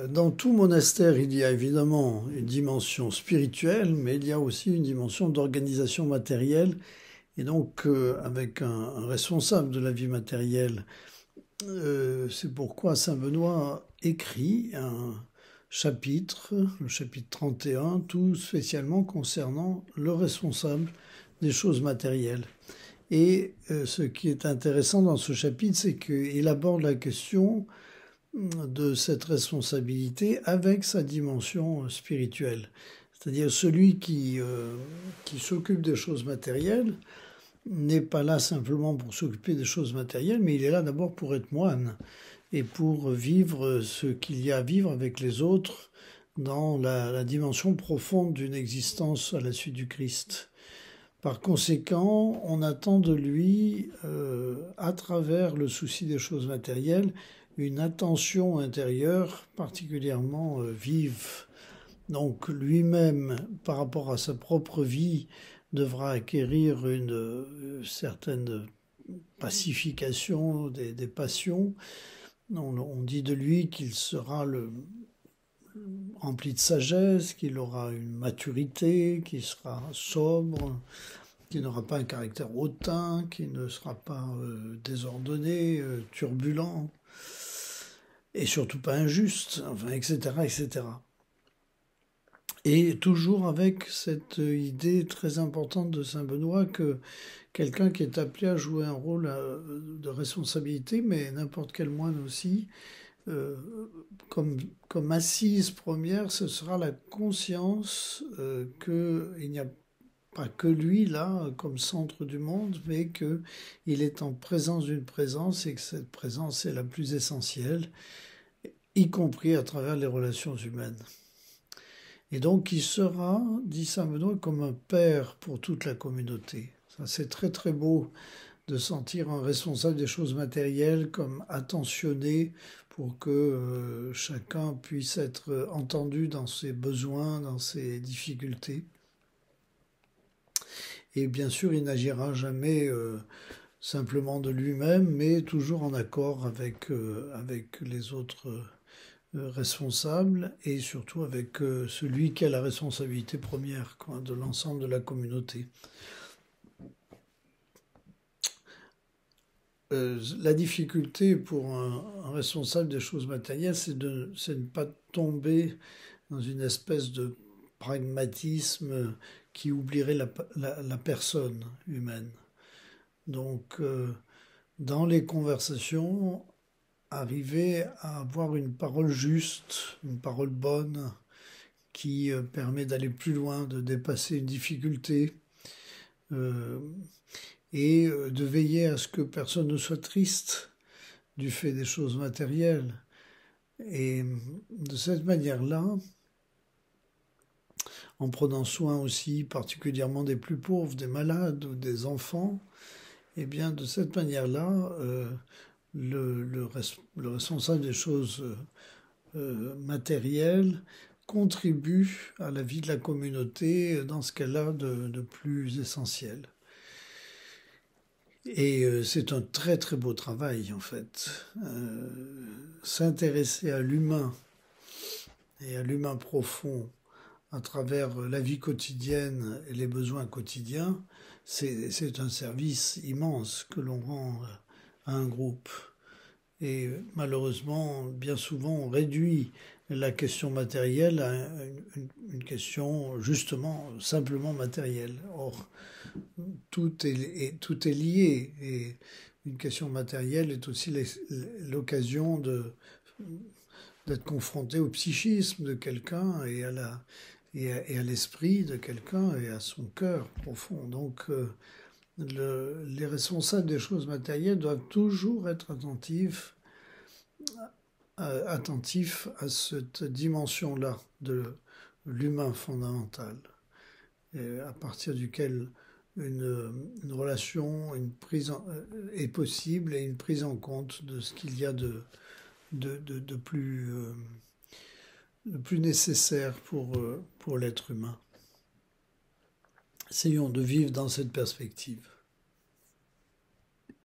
Dans tout monastère, il y a évidemment une dimension spirituelle, mais il y a aussi une dimension d'organisation matérielle. Et donc, avec un responsable de la vie matérielle, c'est pourquoi Saint Benoît écrit un chapitre, le chapitre 31, tout spécialement concernant le responsable des choses matérielles. Et ce qui est intéressant dans ce chapitre, c'est qu'il aborde la question de cette responsabilité avec sa dimension spirituelle. C'est-à-dire celui qui s'occupe des choses matérielles n'est pas là simplement pour s'occuper des choses matérielles, mais il est là d'abord pour être moine et pour vivre ce qu'il y a à vivre avec les autres dans la dimension profonde d'une existence à la suite du Christ. Par conséquent, on attend de lui, à travers le souci des choses matérielles, une attention intérieure particulièrement vive. Donc lui-même, par rapport à sa propre vie, devra acquérir une certaine pacification des passions. On dit de lui qu'il sera rempli de sagesse, qu'il aura une maturité, qu'il sera sobre, qu'il n'aura pas un caractère hautain, qu'il ne sera pas désordonné, turbulent, et surtout pas injuste, enfin, etc., etc. Et toujours avec cette idée très importante de Saint Benoît que quelqu'un qui est appelé à jouer un rôle de responsabilité, mais n'importe quel moine aussi, comme assise première, ce sera la conscience qu'il n'y a pas que lui là comme centre du monde, mais qu'il est en présence d'une présence et que cette présence est la plus essentielle, y compris à travers les relations humaines. Et donc il sera, dit Saint Benoît, comme un père pour toute la communauté. Ça, c'est très très beau de sentir un responsable des choses matérielles comme attentionné pour que chacun puisse être entendu dans ses besoins, dans ses difficultés. Et bien sûr, il n'agira jamais simplement de lui-même, mais toujours en accord avec les autres responsable et surtout avec celui qui a la responsabilité première de l'ensemble de la communauté. La difficulté pour un responsable des choses matérielles, c'est de ne pas tomber dans une espèce de pragmatisme qui oublierait la personne humaine. Donc, dans les conversations, arriver à avoir une parole juste, une parole bonne, qui permet d'aller plus loin, de dépasser une difficulté, et de veiller à ce que personne ne soit triste du fait des choses matérielles. Et de cette manière-là, en prenant soin aussi particulièrement des plus pauvres, des malades ou des enfants, et bien de cette manière-là, le responsable des choses matérielles contribue à la vie de la communauté dans ce qu'elle a de plus essentiel. Et c'est un très très beau travail en fait. S'intéresser à l'humain et à l'humain profond à travers la vie quotidienne et les besoins quotidiens, c'est un service immense que l'on rend à un groupe. Et malheureusement, bien souvent, on réduit la question matérielle à une question justement simplement matérielle. Or, tout est lié. Et une question matérielle est aussi l'occasion d'être confronté au psychisme de quelqu'un et à l'esprit de quelqu'un et à son cœur profond. Donc, les responsables des choses matérielles doivent toujours être attentifs à cette dimension-là de l'humain fondamental, et à partir duquel une relation, est possible et une prise en compte de ce qu'il y a de plus nécessaire pour l'être humain. Essayons de vivre dans cette perspective.